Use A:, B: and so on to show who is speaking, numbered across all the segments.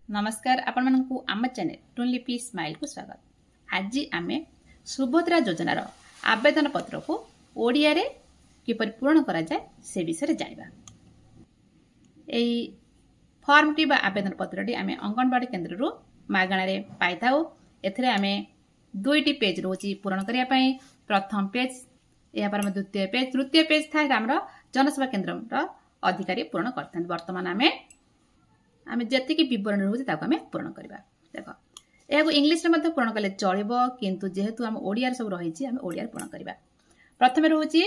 A: नमस्कार आपण मानकु आम चैनल टुनलिपि स्माइल को स्वागत। आज आम सुभद्रा योजनार आवेदन पत्र को ओडिया रे किपर पूरण करा जाए से विषय जानिबा। एई फॉर्म टी बा आवेदन पत्र टी आम अंगनवाड़ी केन्द्र रु मागणा रे पाइथाउ। एथरे आम दुईटी पेज रोची पूरण करिया पई। प्रथम पेज या पर द्वितीय पेज तृतीय पेज थाए हमर जनसेवा केन्द्र रो अधिकारी पूरण करथन। वर्तमान आम जतिक बरण रोचे आम पूरण करवा। देख यह इंग्लीश में पूरण कले चलो किंतु जेहेतु आम ओडिया सब रही आम ओडिया पूरण करवा। प्रथम रोचे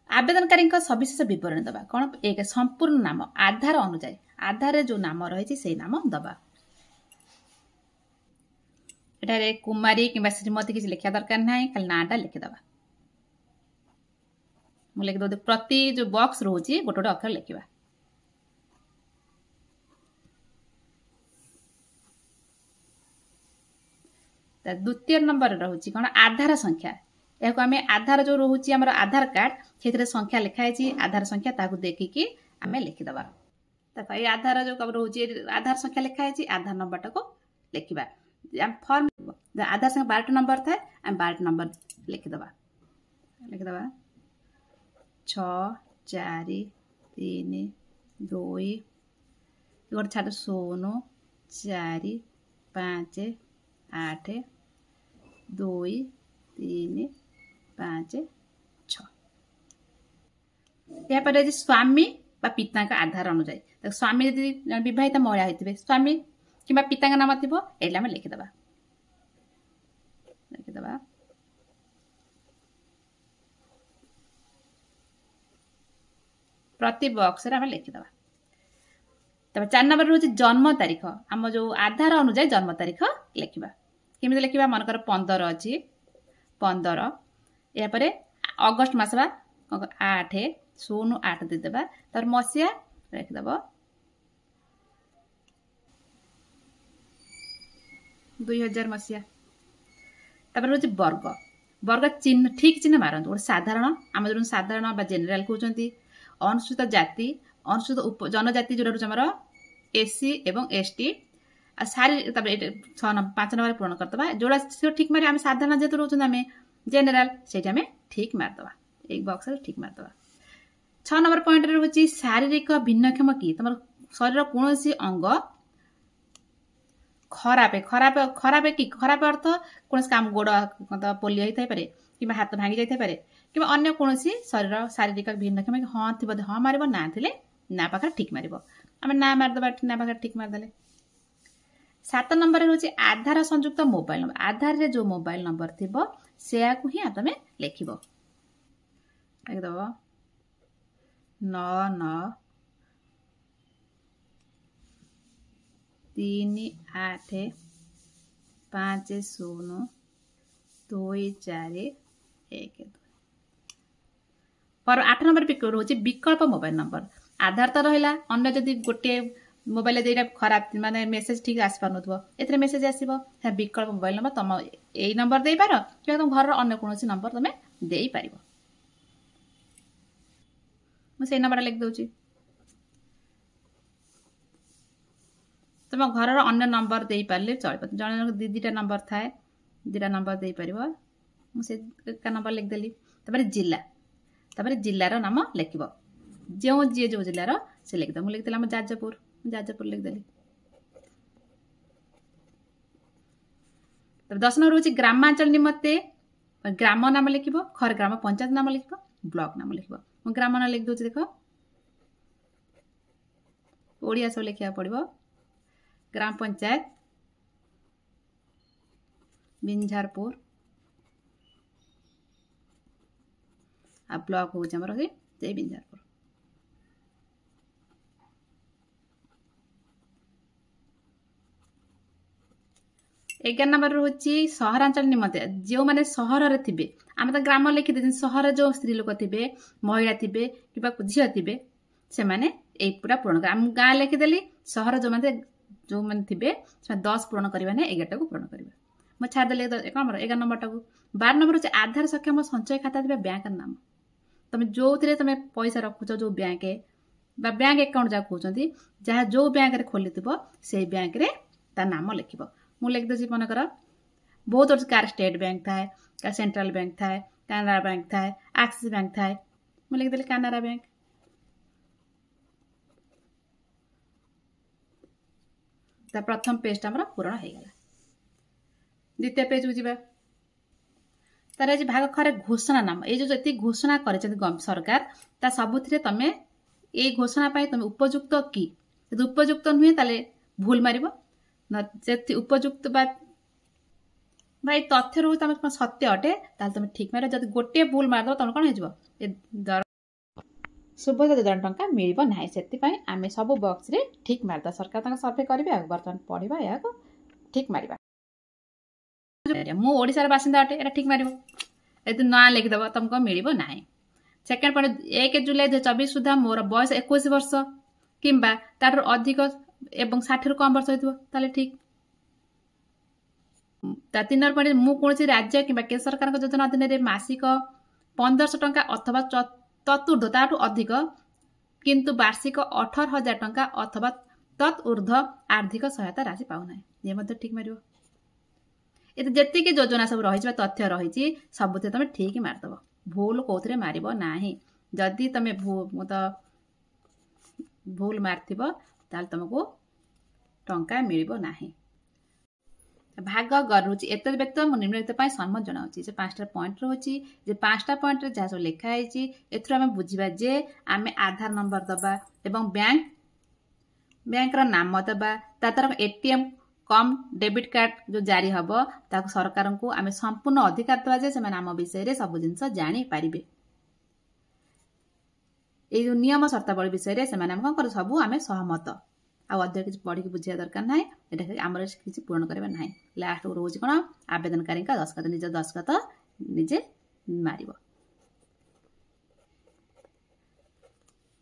A: आवेदनकारी सविशेष बरण दबा कौन एक संपूर्ण नाम आधार अनुजाई आधार जो नाम रही से नाम दबा। एटारे कुमारी कि श्रीमती किसी लिखा दरकार ना खाली नाटा लिखिदबा। मुझे लिखिद प्रति जो बॉक्स रोचे गोटे गोटे अक्षर लिखा। द्वितीय नंबर रोचे कौन आधार संख्या। यह आम आधार जो रोचे आम आधार कार्ड से संख्या लिखाई आधार संख्या ताकू देखिकी आम लिखिदबा। देखो ये आधार जो रोचे आधार संख्या लिखाई आधार नंबर टाक लिखा। फॉर्म आधार संख्या 12 नंबर थाए आम 12 नंबर लिखिदबा। 6 4 3 2 गोटे छाड़ 0 4 5 8 2 3 5 6। यहाँ पर स्वामी बा पिता का आधार अनुजाई स्वामी यदि विवाहित महिला होते स्वामी कि पिता नाम थी एम लिखिदबा। प्रति बॉक्स रे आम लिखिदबा। तब 4 नंबर रोचे जन्म तारीख आम जो आधार अनुजाई जन्म तारीख लिखा। केमी लिखा मनकर 15 अच्छी 15 यापर अगस्ट मस 8 0 8 देदेबा। तर मसीहा लिखिदब 2000 मसीहा। तापर रोचे वर्ग वर्ग चिन्ह ठीक चिन्ह मारत गोटे साधारण आम जो साधारण बा जेनेराल कहते अनुसूचित जाति अनुसूचित जनजाति जो आमर एससी एवं एसटी सारी 5 नंबर पूर्ण करदबा। जोड़ा ठीक मारे आम साधारण जेहतु रोच आम जेनेराल से ठीक मारदबा। एक बॉक्स ठीक मारदबा। 6 नंबर पॉइंट रोचे शारीरिक भिन्नक्षम कि तुम शरीर कौन अंग खराब खराब खराब कि खराब अर्थ कौन काम गोड़ पोलियो होता है कि हाथ भांगी जाए कि अन्य कौन शरीर शारीरिक भिन्नक्षम हाँ थी हाँ मार ना थे ना पाखे ठीक मार आम ना मारदबा ना पाखे ठीक मारदे। 7 नंबर रोचे आधार संयुक्त मोबाइल नंबर आधार रे जो मोबाइल नंबर थी से ही तुम लिख 9 9 3 8 5 0 2 4 1 2। पर 8 नंबर रोचे विकल्प मोबाइल नंबर आधार तो रहा अन्य जदि गोटे मोबाइल दे खराब माने मेसेज ठीक आसी पार नुथबो एथरे मेसेज आसीबो विकल्प मोबाइल नंबर तुम यही नंबर दे पार कि तुम घर अन्य कौन नंबर तुम दे पार। मुझे नंबर लिख दूची तुम घर अन्य नंबर दे पारे चल जन दीटा नंबर थाए 2टा नंबर दे पार मुझे नंबर लिखदेली। तापर जिलार नाम लिख जो जी जो जिलार से लिखद मुझे लिखी जाजपुर लिखदेली। 10 नंबर रोचे ग्रामांचल निमत्ते ग्राम नाम लिख खर ग्राम पंचायत नाम लिख ब्लॉक नाम लिख मु ग्राम नाम लिख दूसरी। देख ओडिया सब लिखा पड़ो ग्राम पंचायत बिंझारपुर आ ब्लॉक हो बिंझारपुर। एगार नंबर रोचे सहरांचल निमंत्रण जो मैंने सहर थे आम तो ग्राम लिखिदे सहर जो स्त्री लोक थे महिला थे कि झील थे से मैंने पूरा पूरण कर गाँ लिखिदेली सहर जो मैंने थे 10 पूरण करवा 11 को पूरण करवा। मैं छाड़देली 11 नंबर टाक 12 नंबर रोचे आधार सक्षम संचय खाता थे बैंक नाम तुम जो थे तुम पैसा रखुच जो बैंक बा बैंक अकाउंट जहाँ कहते जहाँ जो बैंक रे खोली से बैंक रे ता नाम लिखिब मु लिखिदे मनकर बहुत अच्छे कार स्टेट बैंक थाए कार सेंट्रल बैंक थाए कानारा बैंक थाए एक्सिस बैंक थाए मु लिखिदेली कानारा बैंक ता प्रथम पेज हमर पूर्ण हो गला द्वितीय पेज को जीवा तार आज भाग खरे घोषणा नाम ये जो जी घोषणा कर सरकार ता सबुथिरे तमे ये घोषणा पाई तुम उपयुक्त कि यदि उपयुक्त नुहे ताले भूल मारिब न उपयुक्त बा भाई तथ्य रू तुम सत्य अटे ताले तुम ठीक मार जब गोटे भूल मारद तुम कौन हो सुभद्रा योजना टंका मिल ना से आम सब बक्स रे ठीक मारदा सरकार सर्वे करेंगे बर्तमान पढ़ा या ठीक मार मु ओडिशार बासिंदा अटे एटा ठीक मार यदि ना लिखिदेव तुमको मिल ना सेकेंड पॉइंट 1 जुलाई 2024 सुधा मोर बयस 21 वर्ष किंबा तार अधिक एवं 60 कम वर्ष होता ठीक 3 पॉइंट मु कौन राज्य कि केंद्र सरकार योजना अधीन मासिक 1500 टंका अथवा तत्ऊर्ध ताठू अधिक किंतु वार्षिक 18,000 टंका अथवा तत्ऊर्ध आर्थिक सहायता राशि पाऊना ये ठीक मार जी योजना सब रही तथ्य रही सब तुम ठीक मारदेव भूल कौन मार ना जदि तुम भूल मार्थिब ताल तुमको टंका मिल ना भाग गरुची एत व्यक्त निम्नलिखित सम्मत जनाऊँगी जे 5टा पॉइंट रोचे जे 5टा पॉइंट जहाँ सब लिखाई एथुर आम बुझा जे आम आधार नंबर दबा एवं बैंक नाम दबा तार एटीएम कम डेबिट कार्ड जो जारी हम ताको सरकार को आम संपूर्ण अधिकार दबा जे से आम विषय सब जिनस जानी पारिबे ये जो नियम शर्तावली विषय से कौन कर सब आम सहमत अधिक किसी पढ़ी बुझा दरकार ना ये आम किसी पूर्ण करवा ना लास्ट को रोज कौन आवेदनकारी दस्खत निज दस्खत निजे मार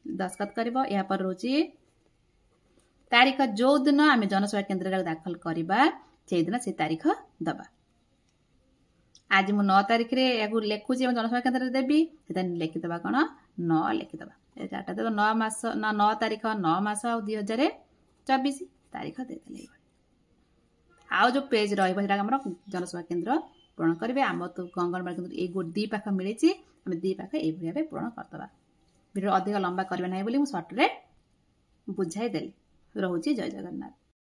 A: दस्खत कर रोचे तारीख जो दिन आम जनसेवा केन्द्र दाखल करवा से दिन से तारीख दबा आज मु 9 तारीख रे या लिखुची जनसेवा केन्द्र देवी लिखिदे कौन 9 लिखिदे 9 मास 9 तारीख 9 मास 2024 तारीख देदेले आउ जो पेज रहा जनसेवा केन्द्र पूरण करेंगे आम तो अंगनवाड़ी केन्द्र ये 2 पाख मिली आम 2 पाख ये भाव पूरण करदे वीडियो अधिक लंबा करवा ना बोली सर्ट रे बुझाई देली रोचे जय जगन्नाथ।